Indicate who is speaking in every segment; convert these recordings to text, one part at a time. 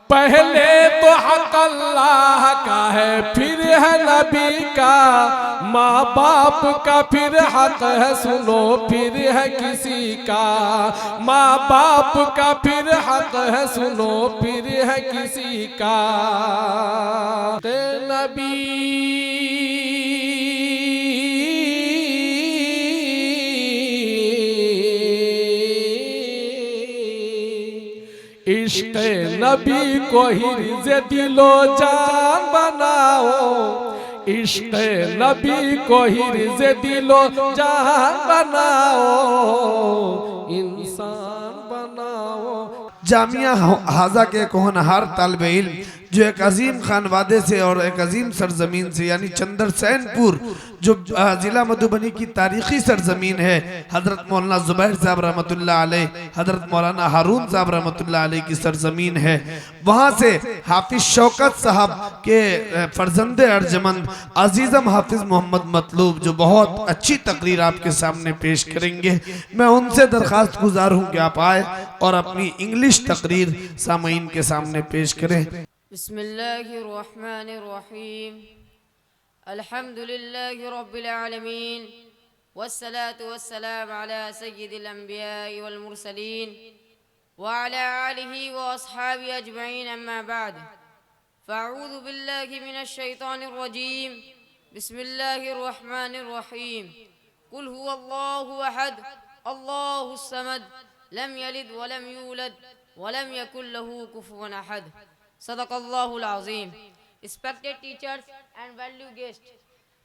Speaker 1: पहले तो हक अल्लाह का है, फिर है नबी का, माँ बाप का फिर हक है, सुनो फिर है किसी का। माँ बाप का फिर हक है, सुनो फिर है किसी का। ते नबी इश्क़ नबी को हिर्ज़ दिलो जान बनाओ, इश्क़ नबी को हिर्ज़ दिलो जान बनाओ, इंसान बनाओ।
Speaker 2: जामिया हाजा के कोहनहार तालिबे इल्म जो एक अजीम खानवादे से और एक अजीम सरजमीन से यानी चंदरसैनपुर जो ज़िला मधुबनी की तारीखी सरजमीन है, हज़रत मौलाना ज़ुबैर साहब रहमतुल्लाह अलैह, हज़रत मौलाना हारून साहब रहमतुल्लाह अलैह की सरजमीन है। वहाँ से हाफिज शौकत साहब के फर्जंदे अर्जमंद अजीज़म हाफिज मोहम्मद मतलूब जो बहुत अच्छी तकरीर आपके सामने पेश करेंगे। मैं उनसे दरख्वास्त गुजार हूँ कि आप आए और अपनी इंग्लिश तकरीर सामईन के सामने पेश करें।
Speaker 3: बिस्मिल्लाहिर्रहमानिर्रहीम, अल्हम्दुलिल्लाहि रब्बिल आलमीन, वस्सलातु वस्सलामु अला सय्यिदिल अंबिया'i वल मुरसलीन व अला आलिहि व अस्हाबिहि अजमईन, अम्मा बाद। फ़अऊज़ु बिल्लाहि मिनश शैतानिर रजीम, बिस्मिल्लाहिर्रहमानिर्रहीम। कुल हुवल्लाहु अहद, अल्लाहुस समद, लम यलिद व लम यूलद व लम यकुल लहू कुफुवन अहद। Sadaqallahul Azim. Respected teachers and valued guests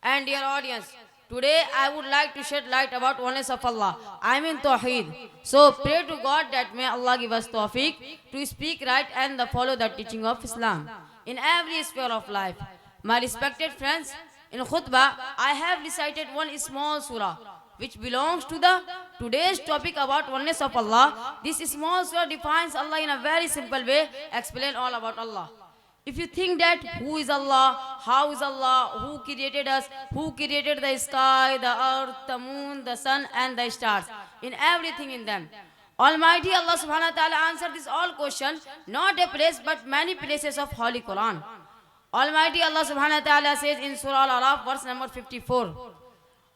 Speaker 3: and dear audience, today I would like to shed light about oneness of Allah. I mean Tawheed. So pray to God that may Allah give us tawfiq to speak right and follow the teaching of Islam in every sphere of life. My respected friends, in khutbah I have recited one small surah which belongs to the today's topic about oneness of Allah. This small surah defines Allah in a very simple way, explain all about Allah. If you think that who is Allah, how is Allah, who created us, who created the sky, the earth, the moon, the sun and the stars, in everything in them, Almighty Allah subhanahu wa ta'ala answered this all questions, not a place but many places of Holy Quran. Almighty Allah subhanahu wa ta'ala says in Surah Al-Araf verse number 54,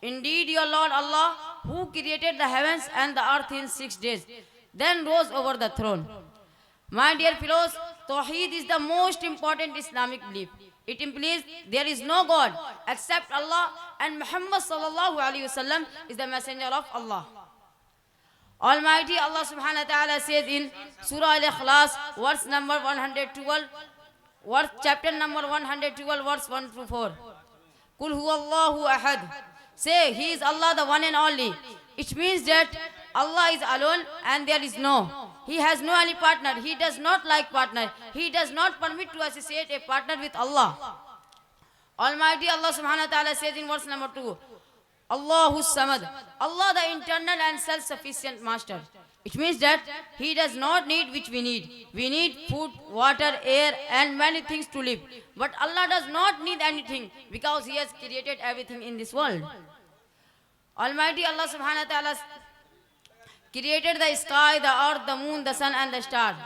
Speaker 3: Indeed, your Lord Allah, who created the heavens and the earth in 6 days, then rose over the throne. My dear fellows, Tawheed is the most important Islamic belief. It implies there is no God except Allah and Muhammad sallallahu alaihi wasallam is the messenger of Allah. Almighty Allah subhanahu wa ta'ala says in Surah Al-Ikhlas, verse number 112, chapter number 112, verse 1 to 4. Kul huwallahu ahad. Say, He is Allah, the one and only. It means that Allah is alone and there is He has no any partner. He does not like partner. He does not permit to associate a partner with Allah. Almighty Allah subhanahu wa ta'ala says in verse number 2, Allahus Samad, Allah the internal and self-sufficient master. It means that He does not need which we need. We need food, water, air and many things to live. But Allah does not need anything because He has created everything in this world. Almighty Allah subhanahu wa ta'ala created the sky, the earth, the moon, the sun and the stars.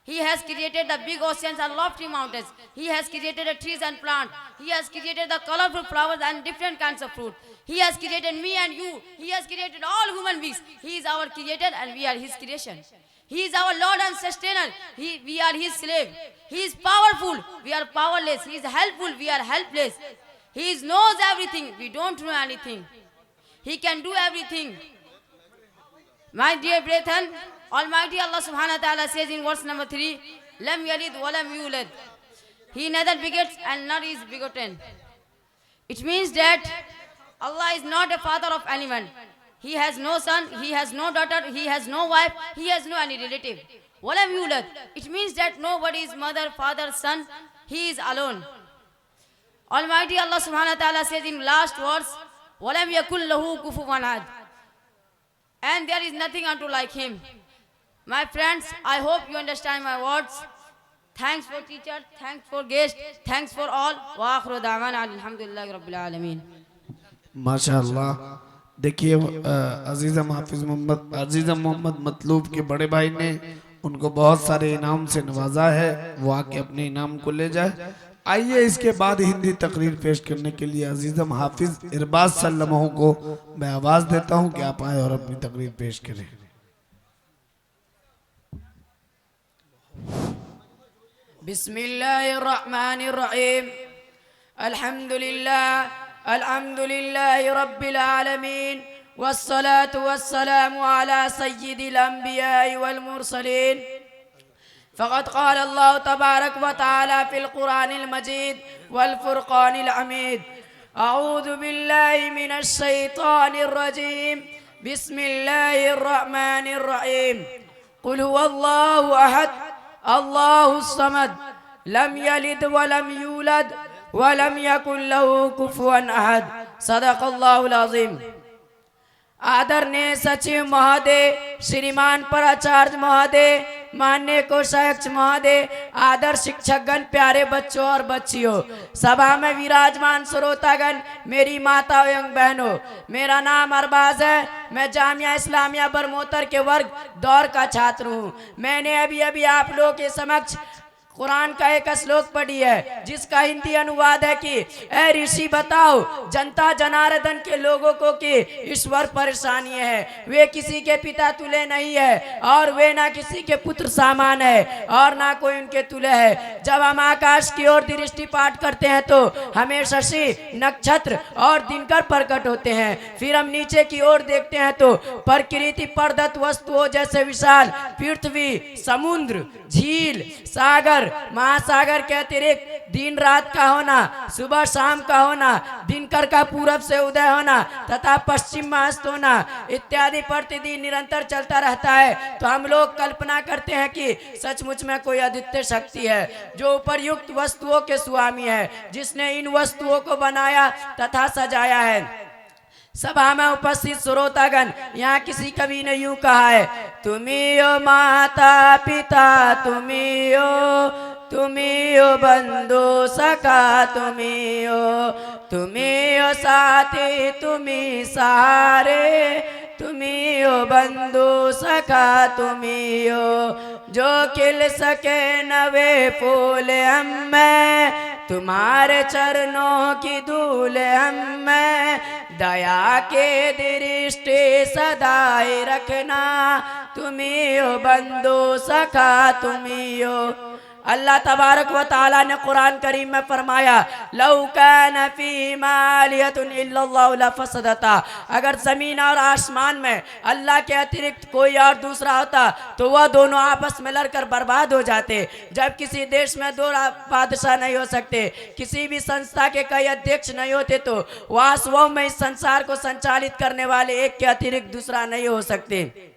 Speaker 3: He has created the big oceans and lofty mountains. He has created the trees and plants. He has created the colorful flowers and different kinds of fruit. He has created me and you. He has created all human beings. He is our creator and we are His creation. He is our Lord and sustainer. We are His slave. He is powerful. We are powerless. He is helpful. We are helpless. He knows everything. We don't know anything. He can do everything. My dear brethren, Almighty Allah subhanahu wa ta'ala says in verse number 3, Lam yalid wa lam yulad. He neither begets and nor is begotten. It means that Allah is not a father of anyone. He has no son, He has no daughter, He has no wife, He has no any relative. Wa lam yulad. It means that nobody is mother, father, son. He is alone. Almighty Allah subhanahu wa ta'ala says in last verse, Wa lam yakul lahu kufuwan ahad. And there is nothing unto like Him. My friends, I hope you understand my words. Thanks for teacher, thanks for guest, thanks for all. Wa akhiru da'wana alhamdulillahi rabbil alameen.
Speaker 2: माशाअल्लाह देखिए अजीज़म हाफिज मोहम्मद अजीज़म मोहम्मद मतलूब के बड़े भाई ने उनको बहुत सारे इनाम से नवाजा है, वो आके अपने इनाम को ले जाए। आइए इसके बाद हिंदी तकरीर पेश करने के लिए अजीज़म हाफिज इरबाज सल्लमों को मैं आवाज़ देता हूँ कि आप आए और अपनी तकरीर पेश करें।
Speaker 3: बिस्मिल्लाहिर्रहमानिर्रहीम। अल्हम्दुलिल्लाहि रब्बिल आलमीन वस्सलातु वस्सलामु अला सय्यिदिल अंबिया'i वल मुरसलीन। फ़क़द क़ाल अल्लाहु तबारक व तआला फ़िल क़ुरानिल मजीद वल फ़ुरक़ानिल हमीद। अऊज़ु बिल्लाहि मिनश शैतानिर रजीम। बिस्मिल्लाहिर्रहमानिर्रहीम। क़ुल हुवल्लाहु अहद अल्लाहुस समद लम यलिद वलम यूलद वलम यकुल लहू कुफुवन अहद। सदक़ल्लाहुल अज़ीम। आदरणीय सचिव महोदय, श्रीमान प्राचार्य महोदय, माननीय कोषाध्यक्ष महोदय, आदर शिक्षकगण, प्यारे बच्चों और बच्चियों, सभा में विराजमान श्रोतागण, मेरी माताओं एवं बहनों, मेरा नाम अरबाज है। मैं जामिया इस्लामिया बरमोतर के वर्ग दौर का छात्र हूँ। मैंने अभी अभी आप लोगों के समक्ष कुरान का एक श्लोक पढ़ी है जिसका हिंदी अनुवाद है कि ऐ ऋषि बताओ जनता जनार्दन के लोगों को कि ईश्वर परेशानी है, वे किसी के पिता तुल्य नहीं है और वे ना किसी के पुत्र समान है और ना कोई उनके तुल्य है। जब हम आकाश की ओर दृष्टिपात करते हैं तो हमें शशि, नक्षत्र और दिनकर प्रकट होते हैं। फिर हम नीचे की ओर देखते हैं तो प्रकृति प्रदत्त वस्तुओं जैसे विशाल पृथ्वी, समुद्र, झील, सागर, महासागर के अतिरिक्त दिन रात का होना, सुबह शाम का होना, दिनकर का पूरब से उदय होना तथा पश्चिम में अस्त होना इत्यादि प्रतिदिन निरंतर चलता रहता है। तो हम लोग कल्पना करते हैं कि सचमुच में कोई अद्वितीय शक्ति है जो उपर्युक्त वस्तुओं के स्वामी है, जिसने इन वस्तुओं को बनाया तथा सजाया है। सभा में उपस्थित श्रोतागण, यहाँ किसी कवि ने यूं कहा है, तुम्ही हो माता पिता, तुम्ही हो बंधु सखा, तुम्ही हो साथी, तुम्ही सहारे, तुम्ही हो बंधु सखा, तुम्ही हो जो खिल सके नवे फूल हमें, तुम्हारे चरणों की धूल हमें, दया के दृष्टि सदाई रखना, तुम्ही हो बंधु सखा, तुम्ही हो। अल्लाह तबारक व ताला ने कुरान करीम में फरमाया, लौ कान फीमा आलिहतुन इल्लल्लाहु लफसदता, अगर जमीन और आसमान में अल्लाह के अतिरिक्त कोई और दूसरा होता तो वह दोनों आपस में लड़कर बर्बाद हो जाते। जब किसी देश में दो बादशाह नहीं हो सकते, किसी भी संस्था के कई अध्यक्ष नहीं होते, तो वास्तव में इस संसार को संचालित करने वाले एक के अतिरिक्त दूसरा नहीं हो सकते।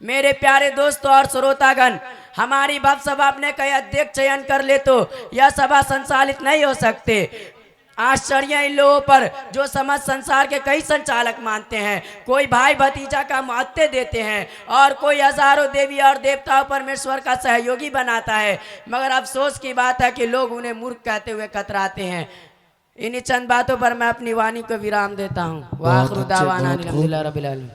Speaker 3: मेरे प्यारे दोस्तों और श्रोतागण, हमारी भव सभा अपने कई अध्यक्ष चयन कर ले तो यह सभा संचालित नहीं हो सकते। आश्चर्य इन लोगों पर जो समझ संसार के कई संचालक मानते हैं। कोई भाई भतीजा का महत्व देते हैं और कोई हजारों देवी और देवताओं परमेश्वर का सहयोगी बनाता है, मगर अफसोस की बात है कि लोग उन्हें मूर्ख कहते हुए कतराते हैं। इन्हीं चंद बातों पर मैं अपनी वाणी को विराम देता हूँ। वाखिर दावाना अनिल हम्दुलिल्लाहि रब्बिल आलमीन।